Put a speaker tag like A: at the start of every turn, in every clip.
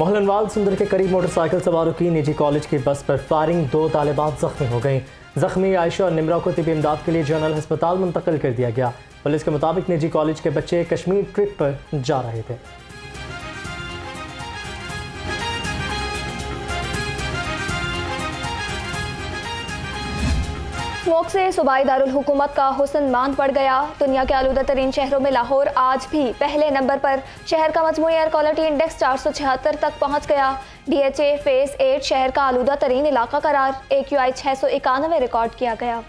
A: मोहलनवाल सुंदर के करीब मोटरसाइकिल सवारों की निजी कॉलेज की बस पर फायरिंग, 2 तालिबात जख्मी हो गई। जख्मी आयशा और निमरा को तिब्बी इमदाद के लिए जनरल अस्पताल मुंतकिल कर दिया गया। पुलिस के मुताबिक निजी कॉलेज के बच्चे कश्मीर ट्रिप पर जा रहे थे।
B: स्मोक से सूबाई दारुल हुकूमत का हुस्न मांद पड़ गया। दुनिया के आलूदा तरीन शहरों में लाहौर आज भी पहले नंबर पर। शहर का मजमूई एयर क्वालिटी इंडेक्स 476 तक पहुंच गया। DHA फेज 8 शहर का आलूदा तरीन इलाका करार। AQI 691 रिकॉर्ड किया गया।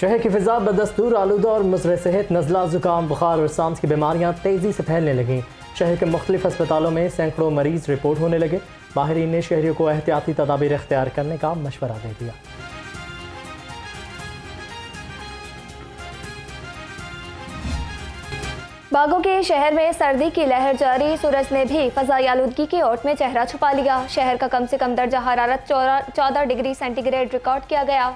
A: शहर की फिजा बदस्तूर आलूदा और मुज़र सेहत, नज़ला, जुकाम, बुखार और सांस की बीमारियां तेज़ी से फैलने लगीं। शहर के मुख्तलिफ अस्पतालों में सैकड़ों मरीज रिपोर्ट होने लगे। माहिरीन ने शहरियों को एहतियाती तदाबीर इख्तियार करने का मशवरा दे दिया।
B: बागों के शहर में सर्दी की लहर जारी। सूरज ने भी फ़ज़ाई आलूदगी की ओट में चेहरा छुपा लिया। शहर का कम से कम दर्जा हरारत 14 डिग्री सेंटीग्रेड रिकॉर्ड किया गया।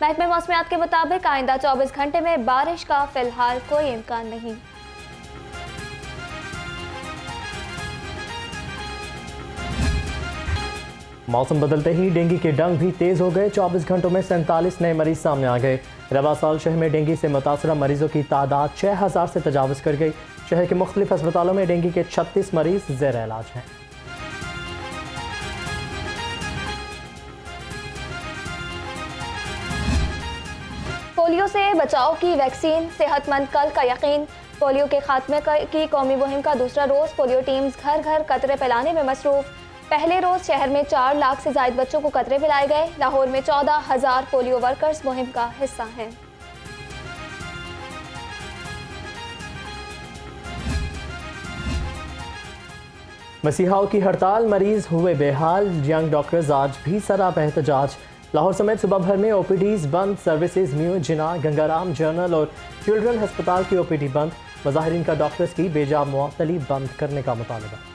B: महकमे मौसमियात के मुताबिक आइंदा 24 घंटे में बारिश का फिलहाल कोई इम्कान नहीं।
A: मौसम बदलते ही डेंगू के डंग भी तेज हो गए। 24 घंटों में 47 नए मरीज सामने आ गए। रवा साल शहर में डेंगू से मुतासरा मरीजों की तादाद 6000 से तजावज़ कर गई। शहर के मुख्तलिफ अस्पतालों में डेंगू के 36 मरीज ज़ेर इलाज हैं।
B: पोलियो से बचाव की वैक्सीन, सेहतमंद कल का यकीन। पोलियो के खात्मे की कौमी मुहिम का दूसरा रोज। पोलियो टीम्स घर घर कतरे पिलाने में मसरूफ। पहले रोज शहर में 4 लाख से ज्यादा बच्चों को कतरे पिलाए गए। लाहौर में 14,000 पोलियो वर्कर्स मुहिम का हिस्सा हैं।
A: मसीहाओं की हड़ताल, मरीज हुए बेहाल। यंग डॉक्टर्स आज भी सराप एहतजाज। लाहौर समेत सुबह भर में OPDs बंद। सर्विसेज म्यू, जिना, गंगाराम जनरल और चिल्ड्रन अस्पताल की OPD बंद। मुजाहिरीन का डॉक्टर्स की बेजा मुअत्तली बंद करने का मुतालबा।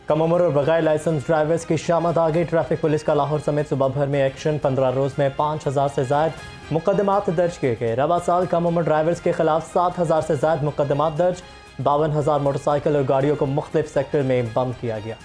A: कम उम्र और बगैर लाइसेंस ड्राइवर्स की शामत आ गई। ट्रैफिक पुलिस का लाहौर समेत सुबह भर में एक्शन। 15 रोज में 5000 से ज्यादा मुकदमात दर्ज किए गए। रवा साल कम उम्र ड्राइवर्स के खिलाफ 7000 से ज्यादा मुकदमात दर्ज। 52,000 मोटरसाइकिल और गाड़ियों को मुख्तलिफ सेक्टर में बंद किया गया।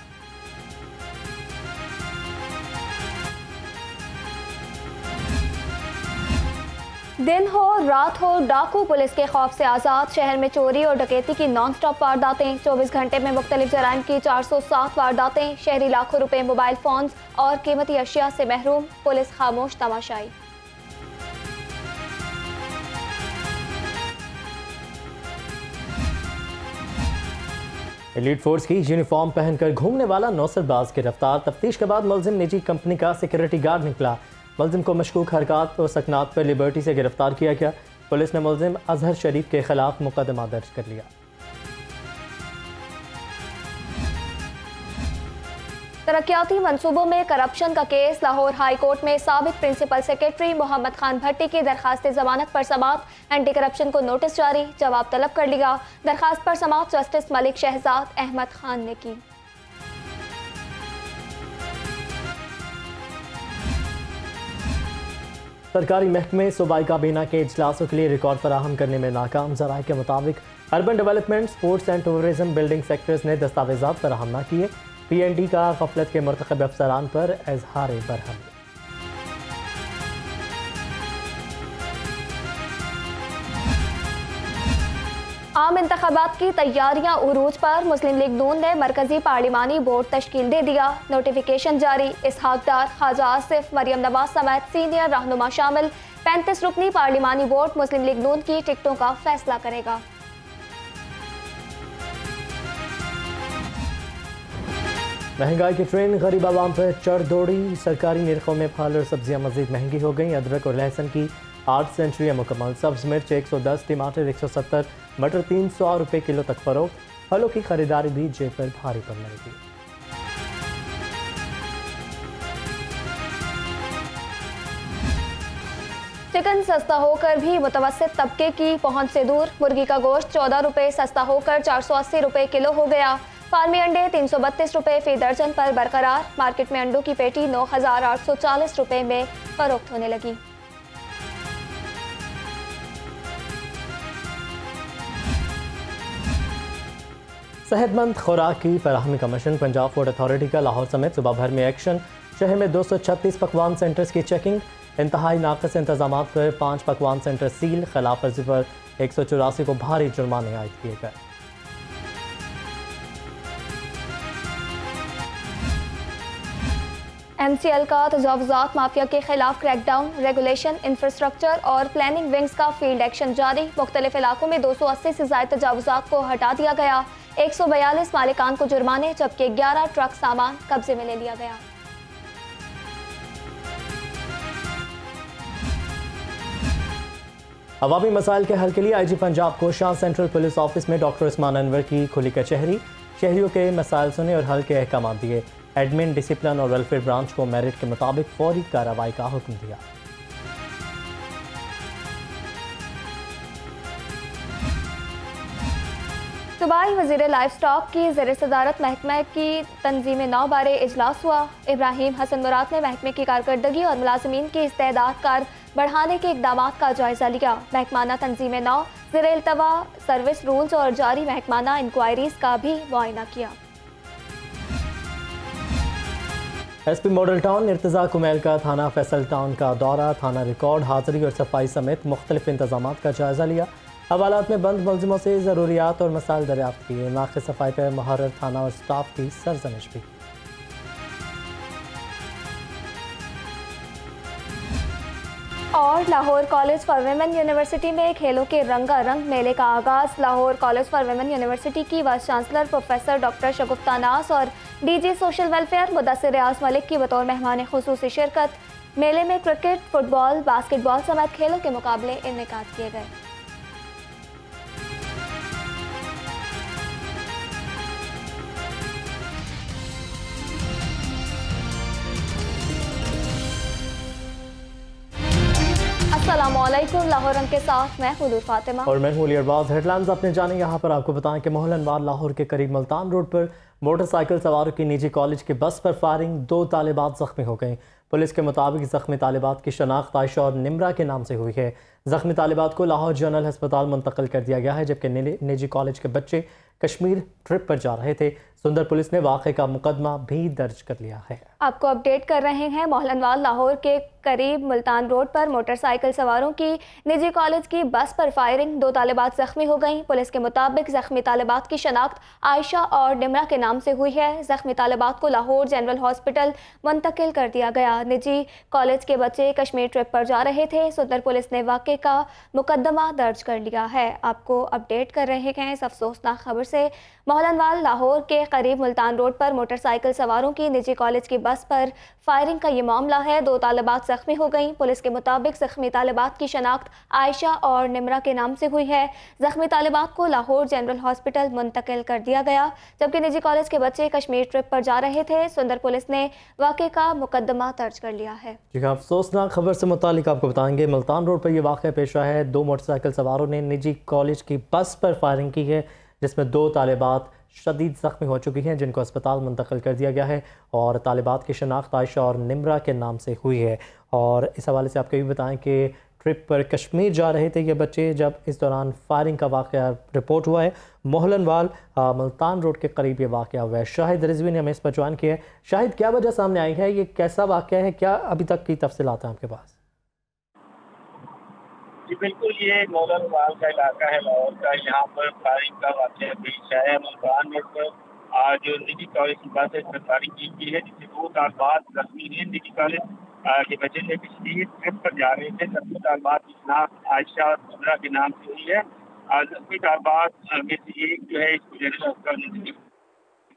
B: दिन हो रात हो, डाकू पुलिस के खौफ से आज़ाद। शहर में चोरी और डकैती की नॉन स्टॉप वारदातें। 24 घंटे में मुख्तलिफ जराइम की 407 वारदातें। शहरी लाखों रुपए मोबाइल फोन्स और कीमती अशिया से महरूम। पुलिस खामोश तमाशाई।
A: एलीट फोर्स की यूनिफॉर्म पहनकर घूमने वाला नौसरबाज गिरफ्तार। तफ्तीश के बाद मुलजिम निजी कंपनी का सिक्योरिटी गार्ड निकला। मुलजिम को मशकूक हरकत और सकनात पर लिबर्टी से गिरफ्तार किया गया। पुलिस ने मुलजिम अजहर शरीफ के खिलाफ मुकदमा दर्ज कर लिया।
B: तरक्याती मंसूबों में करप्शन का केस। लाहौर हाई कोर्ट में साबिक प्रिंसिपल सेक्रेटरी मोहम्मद खान भट्टी की दरखास्त जमानत पर समाअत। एंटी करप्शन को नोटिस जारी, जवाब तलब कर लिया। दरखास्त पर समाअत जस्टिस मलिक शहजाद अहमद खान ने की।
A: सरकारी महकमे सूबाई काबीना के इजलासों के लिए रिकॉर्ड फराहम करने में नाकाम। ज़राए के मुताबिक urban development, sports and tourism, building sectors ने दस्तावेजात फराहम न किए। PND का गफलत के मरतकब अफसरान पर इजहार बरहम।
B: आम इंतखाबात की तैयारियां उरूज पर। मुस्लिम लीग नून ने मरकजी पार्लिमानी बोर्ड तश्कील दे दिया। नोटिफिकेशन जारी। इसहाक डार, ख्वाजा आसिफ, मरियम नवाज समेत सीनियर रहनुमा शामिल। 35 रुकनी पार्लिमानी बोर्ड मुस्लिम लीग नून की टिकटों का फैसला करेगा।
A: महंगाई की ट्रेन गरीब आवाम पर चढ़ दौड़ी। सरकारी निर्खों में फल और सब्जियां मजीद महंगी हो गई। अदरक और लहसुन की 8 सेंचुरियाँ मुकम्मल। सब्ज मिर्च 110, टमाटर 170, मटर 300 रुपये किलो तक फरोख्त। फलों की खरीदारी भी जेब पर भारी पड़ने लगी।
B: चिकन सस्ता होकर भी मुतवस्सित तबके की पहुंच से दूर। मुर्गी का गोश्त 14 रुपये सस्ता होकर 480 रुपये किलो हो गया। फार्मी अंडे 332 रुपये फी दर्जन पर बरकरार। मार्केट में अंडों की पेटी 9,840 रुपये में फरोख्त होने लगी।
A: सेहतमंद खुराक की फराहमी का मिशन पंजाब फूड अथॉरिटी का लाहौर समेत सुबह भर में एक्शन। शहर में 236 पकवान सेंटर्स की चेकिंग। इंतहाई नाक़िस इंतजाम पर 5 पकवान सेंटर सील। खिलाफ वर्जी पर 184 को भारी जुर्माने आयद किए गए।
B: MCL का तजावुज़ात माफिया के खिलाफ क्रैकडाउन। रेगुलेशन, इंफ्रास्ट्रक्चर और प्लानिंग विंग्स का फील्ड एक्शन जारी। मुख्तलिफ इलाकों में 280 से ज़ायद तजावुज़ात को हटा दिया गया। 142 मालिकान को जुर्माने जबकि 11 ट्रक सामान कब्जे में ले लिया गया।
A: अवामी मसाइल के हल के लिए IG पंजाब को शाह सेंट्रल पुलिस ऑफिस में डॉक्टर उस्मान अनवर की खुली कचहरी। शहरियों के मसाइल सुने और हल के अहकाम दिए। एडमिन, डिसिप्लिन और वेलफेयर ब्रांच को मेरिट के मुताबिक फौरी कार्रवाई का हुक्म दिया।
B: सूबाई वज़ीर लाइफ स्टॉक की ज़ेर सदारत महकमा की तंजीम नौ बारे इजलास हुआ। इब्राहिम हसन मुराद ने महकमे की कारकर्दगी और मुलाजमीन की इस्तेदाद कार बढ़ाने के इकदाम का जायजा लिया। महकमाना तंजीम नौ, ज़ेर इल्तवा सर्विस रूल्स और जारी महकमाना इंक्वायरीज का भी मुआयना किया।
A: SP मॉडल टाउन इर्तिजा कुमैल का थाना फैसल टाउन का दौरा। थाना रिकॉर्ड, हाजिरी और सफाई समेत मुख्तलिफ इंतजाम का जायजा लिया। हवालात में बंद मुलजिमों से ज़रूरियात और मसाइल दरियाफ्त किए। नाक़िस सफाई पर मुहर्रर थाना और स्टाफ की सरजनिश भी।
B: और Lahore college for women university में खेलों के रंगारंग मेले का आगाज़। Lahore college for women university की वाइस चांसलर प्रोफेसर डॉक्टर शगुफ्ता नास और DG सोशल वेलफेयर मुदस्सिर रियाज मलिक की बतौर मेहमान खुसूसी शिरकत। मेले में क्रिकेट, फुटबॉल, बास्केटबॉल समेत खेलों के मुकाबले इनेकाद किए गए। अस्सलामुअलैकुम, लाहौर रंग के साथ मैं हुलूर फातिमा
A: और मैं हूं अरबाज। हेडलाइंस अपने जाने। यहाँ पर आपको बताएं कि मोहलनवार लाहौर के करीब मुल्तान रोड पर मोटरसाइकिल सवारों की निजी कॉलेज की बस पर फायरिंग। 2 तालिबात जख्मी हो गई। पुलिस के मुताबिक जख्मी तालिबात की शनाख्त आयशा और निम्रा के नाम से हुई है। जख्मी तालिबात को लाहौर जनरल अस्पताल मुंतकिल कर दिया गया है जबकि निजी कॉलेज के बच्चे कश्मीर ट्रिप पर जा रहे थे। सुंदर पुलिस ने वाक़े का मुकदमा भी दर्ज कर लिया है।
B: आपको अपडेट कर रहे हैं। मोहलनवाल लाहौर के करीब मुल्तान रोड पर मोटरसाइकिल सवारों की निजी कॉलेज की बस पर फायरिंग। 2 तालिबात जख्मी हो गईं। पुलिस के मुताबिक जख्मी तालिबात की शनाख्त आयशा और निम्रा के नाम से हुई है। जख्मी तालिबात को लाहौर जनरल हॉस्पिटल मुंतकिल कर दिया गया। निजी कॉलेज के बच्चे कश्मीर ट्रिप पर जा रहे थे। सुंदर पुलिस ने वाक़े का मुकदमा दर्ज कर लिया है। आपको अपडेट कर रहे हैं इस अफसोसनाक खबर से। मोहलनवाल लाहौर के करीब मुल्तान रोड पर मोटरसाइकिल सवारों की निजी कॉलेज की बस पर फायरिंग का ये मामला है। 2 तालिबात जख्मी हो गईं। पुलिस के मुताबिक जख्मी तालिबात की शनाख्त आयशा और निम्रा के नाम से हुई है। जख्मी तालिबात को लाहौर जनरल हॉस्पिटल मुंतकिल कर दिया गया जबकि निजी कॉलेज के बच्चे कश्मीर ट्रिप पर जा रहे थे। सुंदर पुलिस ने वाक़े का मुकदमा दर्ज कर लिया है।
A: जी हाँ, अफसोसनाक खबर से मुतालिक आपको बताएंगे। मुल्तान रोड पर यह वाक़या पेश आया है। 2 मोटरसाइकिल सवारों ने निजी कॉलेज की बस पर फायरिंग की है जिसमें 2 तालिबात शदीद ज़ख्मी हो चुकी हैं जिनको अस्पताल मुंतकिल कर दिया गया है। और तालिबात की शनाख्त आयशा और निम्रा के नाम से हुई है। और इस हवाले से आपको ये भी बताएं कि ट्रिप पर कश्मीर जा रहे थे ये बच्चे जब इस दौरान फायरिंग का वाक़या रिपोर्ट हुआ है। मोहलनवाल मुल्तान रोड के करीब ये वाक़या हुआ है। शाहिद रिजवी ने हमें इस पर ज्वाइन किया है। शाहिद, क्या वजह सामने आई है? ये कैसा वाक़या है? क्या अभी तक की तफसीलात हैं आपके पास?
C: जी बिल्कुल, ये मोहलनवाल का इलाका है लाहौर का। यहाँ पर फायरिंग का वाक़या पेश आया है। मुल्तान रोड पर आज निजी कॉलेज की बस है फायरिंग की है जिससे 2 तालिबात जख्मी हैं। निजी कॉलेज के बच्चे थे कश्मीर ट्रिप पर जा रहे थे। जख्मी तालिबात की शनाख्त आयशा और निम्रा के नाम से हुई है। जख्मी तालिबात में से एक जो है इसको जनरल अस्पताल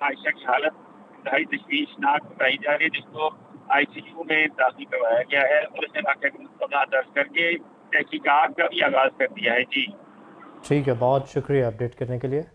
C: आयशा की हालत इंतहाई तशवीशनाक बताई जा रही है जिसको ICU में दाखिल करवाया गया है। पुलिस ने वाक़े का मुकदमा दर्ज करके तहकीकात का भी आगाज़ कर दिया है। जी
A: ठीक है, बहुत शुक्रिया अपडेट करने के लिए।